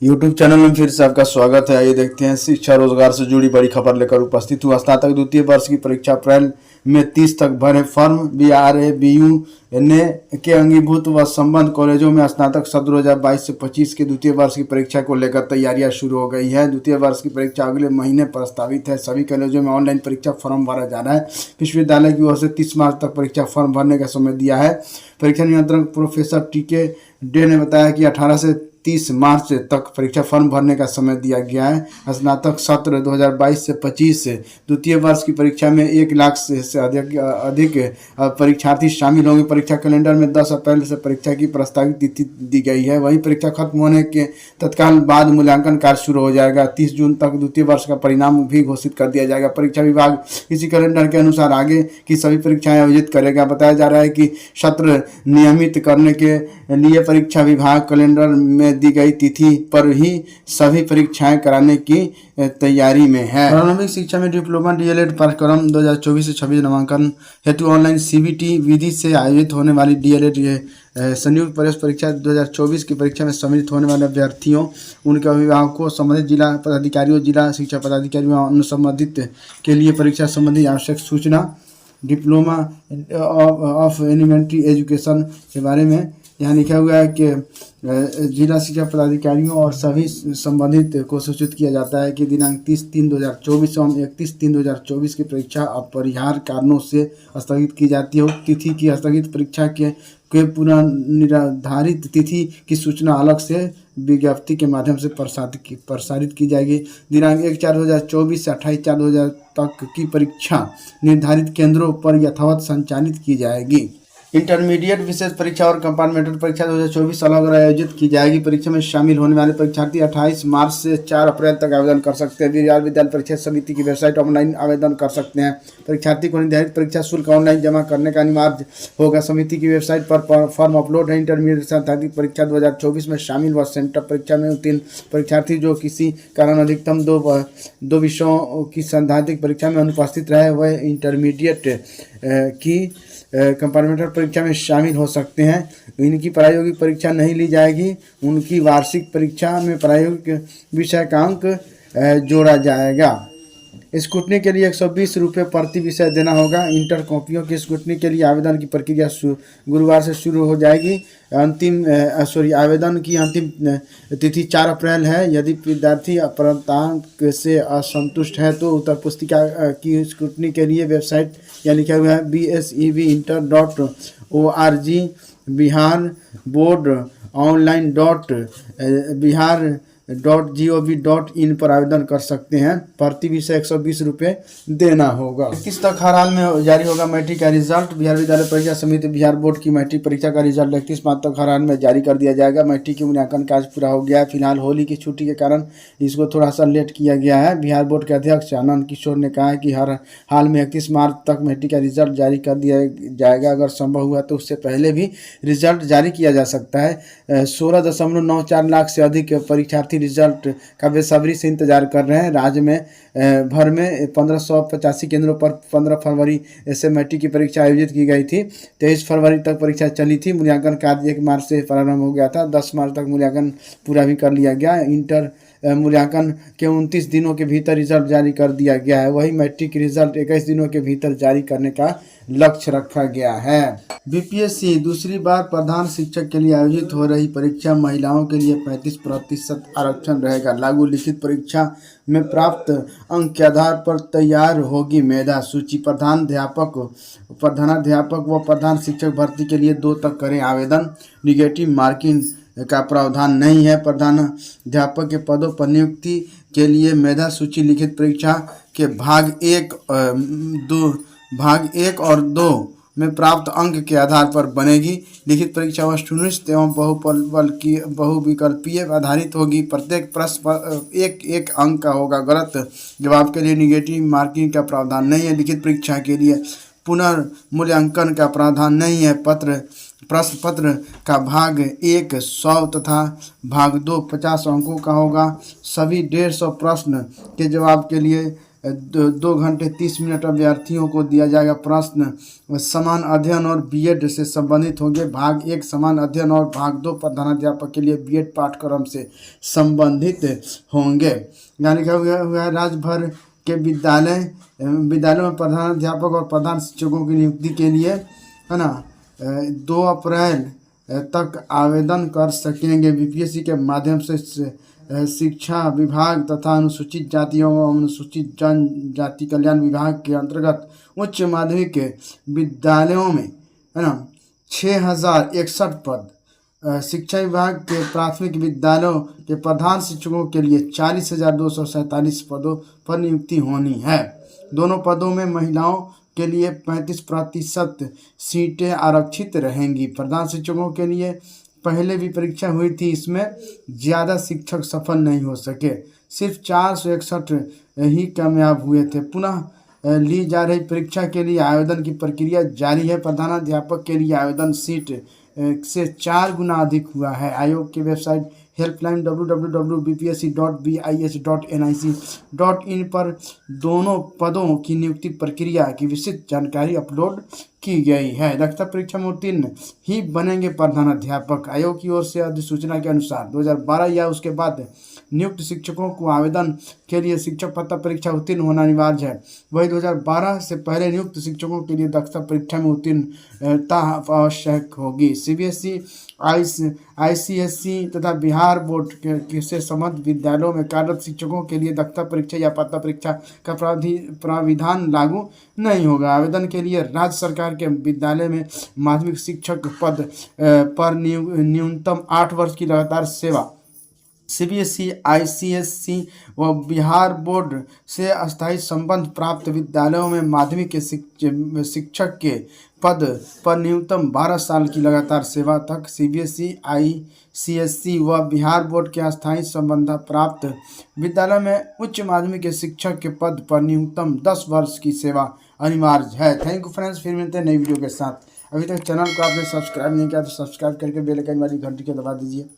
YouTube channel में फिर से आपका स्वागत है। आइए देखते हैं शिक्षा रोजगार से जुड़ी बड़ी खबर लेकर उपस्थित हूँ। स्नातक द्वितीय वर्ष की परीक्षा अप्रैल में 30 तक भरे फॉर्म। BRA BU ने के अंगीभूत व संबद्ध कॉलेजों में स्नातक सत्र 2022 से 25 के द्वितीय वर्ष की परीक्षा को लेकर तैयारियां शुरू हो गई है। द्वितीय वर्ष की परीक्षा अगले महीने प्रस्तावित है। सभी कॉलेजों में ऑनलाइन परीक्षा फॉर्म भरा जा रहा है। विश्वविद्यालय की ओर से 30 मार्च तक परीक्षा फॉर्म भरने का समय दिया है। परीक्षा नियंत्रक प्रोफेसर TK डे ने बताया कि 18 से 30 मार्च तक परीक्षा फॉर्म भरने का समय दिया गया है। स्नातक सत्र 2022 से 25 द्वितीय वर्ष की परीक्षा में 1 लाख से अधिक परीक्षार्थी शामिल होंगे। परीक्षा कैलेंडर में 10 अप्रैल से परीक्षा की प्रस्तावित तिथि दी गई है। वहीं परीक्षा खत्म होने के तत्काल बाद मूल्यांकन कार्य शुरू हो जाएगा। 30 जून तक द्वितीय वर्ष का परिणाम भी घोषित कर दिया जाएगा। परीक्षा विभाग इसी कैलेंडर के अनुसार आगे की सभी परीक्षाएं आयोजित करेगा। बताया जा रहा है कि सत्र नियमित करने के लिए परीक्षा विभाग कैलेंडर में दी गई तिथि पर ही सभी परीक्षाएं कराने की तैयारी में है। प्रारंभिक शिक्षा में डिप्लोमा DLED पाठ्यक्रम 2024 से 26 नामांकन हेतु ऑनलाइन CBT विधि से आयोजित होने वाली DLED संयुक्त प्रवेश परीक्षा 2024 की परीक्षा में सम्मिलित होने वाले अभ्यर्थियों, उनके अभिभावकों, संबंधित जिला पदाधिकारियों, जिला शिक्षा पदाधिकारियों अनुसंबंधित के लिए परीक्षा संबंधी आवश्यक सूचना डिप्लोमा ऑफ एलिमेंट्री एजुकेशन के बारे में यहाँ लिखा हुआ है कि जिला शिक्षा पदाधिकारियों और सभी संबंधित को सूचित किया जाता है कि दिनांक 30/3/2024 एवं 31/3/2024 की परीक्षा अपरिहार्य कारणों से स्थगित की जाती है। तिथि की स्थगित परीक्षा के पुनर्निर्धारित तिथि की सूचना अलग से विज्ञप्ति के माध्यम से प्रसारित की जाएगी। दिनांक 1/4/2024 से 28/4/2000 तक की परीक्षा निर्धारित केंद्रों पर यथावत संचालित की जाएगी। इंटरमीडिएट विशेष परीक्षा और कंपार्टमेंटल परीक्षा 2024 अलग आयोजित की जाएगी। परीक्षा में शामिल होने वाले परीक्षार्थी 28 मार्च से 4 अप्रैल तक आवेदन कर सकते हैं। बिहार विद्यालय परीक्षा समिति की वेबसाइट ऑनलाइन आवेदन कर सकते हैं। परीक्षार्थी को निर्धारित परीक्षा शुल्क ऑनलाइन जमा करने का अनिवार्य होगा। समिति की वेबसाइट पर फॉर्म अपलोड है। इंटरमीडिएट सैद्धांतिक परीक्षा 2024 में शामिल व सेंटर परीक्षा में उत्तीर्ण परीक्षार्थी जो किसी कारण अधिकतम दो विषयों की सैद्धांतिक परीक्षा में अनुपस्थित रहे, वह इंटरमीडिएट की कंपार्टमेंटल परीक्षा में शामिल हो सकते हैं। इनकी प्रायोगिक परीक्षा नहीं ली जाएगी। उनकी वार्षिक परीक्षा में प्रायोगिक विषय का अंक जोड़ा जाएगा। स्क्रूटनी के लिए 120 रुपये प्रति विषय देना होगा। इंटर कॉपियों की स्क्रूटनी के लिए आवेदन की प्रक्रिया गुरुवार से शुरू हो जाएगी। आवेदन की अंतिम तिथि 4 अप्रैल है। यदि विद्यार्थी प्राप्तांक से असंतुष्ट है तो उत्तर पुस्तिका की स्क्रूटनी के लिए वेबसाइट या लिखा हुआ है BSEBinter.org, बिहार बोर्ड ऑनलाइन .बिहार.gov.in पर आवेदन कर सकते हैं। प्रति विषय 120 रुपये देना होगा। 31 तक हर हाल में जारी होगा मैट्रिक का रिजल्ट। बिहार विद्यालय परीक्षा समिति बिहार बोर्ड की मैट्रिक परीक्षा का रिजल्ट 31 मार्च तक हर हाल में जारी कर दिया जाएगा। मैट्रिक की मूल्यांकन कार्य पूरा हो गया है। फिलहाल होली की छुट्टी के कारण इसको थोड़ा सा लेट किया गया है। बिहार बोर्ड के अध्यक्ष आनंद किशोर ने कहा है कि हर हाल में 31 मार्च तक मैट्रिक का रिजल्ट जारी कर दिया जाएगा। अगर संभव हुआ तो उससे पहले भी रिजल्ट जारी किया जा सकता है। 16.94 लाख से अधिक परीक्षार्थी रिजल्ट का बेसब्री से इंतजार कर रहे हैं। राज्य में भर में 1585 केंद्रों पर 15 फरवरी से मैट्रिक की परीक्षा आयोजित की गई थी। 23 फरवरी तक परीक्षा चली थी। मूल्यांकन कार्य 1 मार्च से प्रारंभ हो गया था। 10 मार्च तक मूल्यांकन पूरा भी कर लिया गया। इंटर मूल्यांकन के 29 दिनों के भीतर रिजल्ट जारी कर दिया गया है। वही मैट्रिक रिजल्ट 21 दिनों के भीतर जारी करने का लक्ष्य रखा गया है। BPSC दूसरी बार प्रधान शिक्षक के लिए आयोजित हो रही परीक्षा महिलाओं के लिए 35% आरक्षण रहेगा लागू। लिखित परीक्षा में प्राप्त अंक के आधार पर तैयार होगी मेधा सूची। प्रधानाध्यापक व प्रधान शिक्षक भर्ती के लिए 2 तक करें आवेदन। निगेटिव मार्किंग का प्रावधान नहीं है। प्रधानाध्यापक के पदों पर नियुक्ति के लिए मेधा सूची लिखित परीक्षा के भाग 1 और 2 में प्राप्त अंक के आधार पर बनेगी। लिखित परीक्षा वस्तुनिष्ठ एवं बहुविकल्पीय आधारित होगी। प्रत्येक प्रश्न पर एक अंक का होगा। गलत जवाब के लिए निगेटिव मार्किंग का प्रावधान नहीं है। लिखित परीक्षा के लिए पुनर्मूल्यांकन का प्रावधान नहीं है। प्रश्न पत्र का भाग 1 100 तथा भाग 2 50 अंकों का होगा। सभी 150 प्रश्न के जवाब के लिए 2 घंटे 30 मिनट अभ्यर्थियों को दिया जाएगा। प्रश्न समान अध्ययन और बीएड से संबंधित होंगे। भाग 1 समान अध्ययन और भाग 2 प्रधानाध्यापक के लिए बीएड पाठ्यक्रम से संबंधित होंगे। यानी क्या हुआ है, राज्य भर के विद्यालयों में प्रधानाध्यापक और प्रधान शिक्षकों की नियुक्ति के लिए, है ना, 2 अप्रैल तक आवेदन कर सकेंगे। बीपीएससी के माध्यम से शिक्षा विभाग तथा अनुसूचित जातियों एवं अनुसूचित जनजाति कल्याण विभाग के अंतर्गत उच्च माध्यमिक विद्यालयों में, है ना, 6061 पद, शिक्षा विभाग के प्राथमिक विद्यालयों के प्रधान शिक्षकों के लिए 40,247 पदों पर नियुक्ति होनी है। दोनों पदों में महिलाओं के लिए 35% सीटें आरक्षित रहेंगी। प्रधान शिक्षकों के लिए पहले भी परीक्षा हुई थी, इसमें ज़्यादा शिक्षक सफल नहीं हो सके, सिर्फ 461 ही कामयाब हुए थे। पुनः ली जा रही परीक्षा के लिए आवेदन की प्रक्रिया जारी है। प्रधानाध्यापक के लिए आवेदन सीट से 4 गुना अधिक हुआ है। आयोग की वेबसाइट हेल्पलाइन www.bis.nic.in पर दोनों पदों की नियुक्ति प्रक्रिया की विस्तृत जानकारी अपलोड की गई है। दक्षता परीक्षा में उत्तीर्ण ही बनेंगे प्रधानाध्यापक। आयोग की ओर से अधिसूचना के अनुसार 2012 या उसके बाद नियुक्त शिक्षकों को आवेदन के लिए शिक्षक पात्रता परीक्षा उत्तीर्ण होना अनिवार्य है। वही 2012 से पहले नियुक्त शिक्षकों के लिए दक्षता परीक्षा में उत्तीर्णता आवश्यक होगी। सीबीएसई, आईसीएसई तथा बिहार बोर्ड के से संबद्ध विद्यालयों में कार्यरत शिक्षकों के लिए दक्षता परीक्षा या पात्रता परीक्षा का प्राविधान लागू नहीं होगा। आवेदन के लिए राज्य सरकार के विद्यालय में माध्यमिक शिक्षक पद पर न्यूनतम 8 वर्ष की लगातार सेवा, सीबीएसई, आईसीएसई व बिहार बोर्ड से अस्थायी संबंध प्राप्त विद्यालयों में माध्यमिक के शिक्षक के पद पर न्यूनतम 12 साल की लगातार सेवा तक, सीबीएसई, आईसीएसई व बिहार बोर्ड के अस्थायी संबंध प्राप्त विद्यालय में उच्च माध्यमिक के शिक्षक के पद पर न्यूनतम 10 वर्ष की सेवा अनिवार्य है। थैंक यू फ्रेंड्स, फिर मिलते हैं नई वीडियो के साथ। अभी तक चैनल को आपने सब्सक्राइब नहीं किया तो सब्सक्राइब करके बेल आइकन वाली घंटी को दबा दीजिए।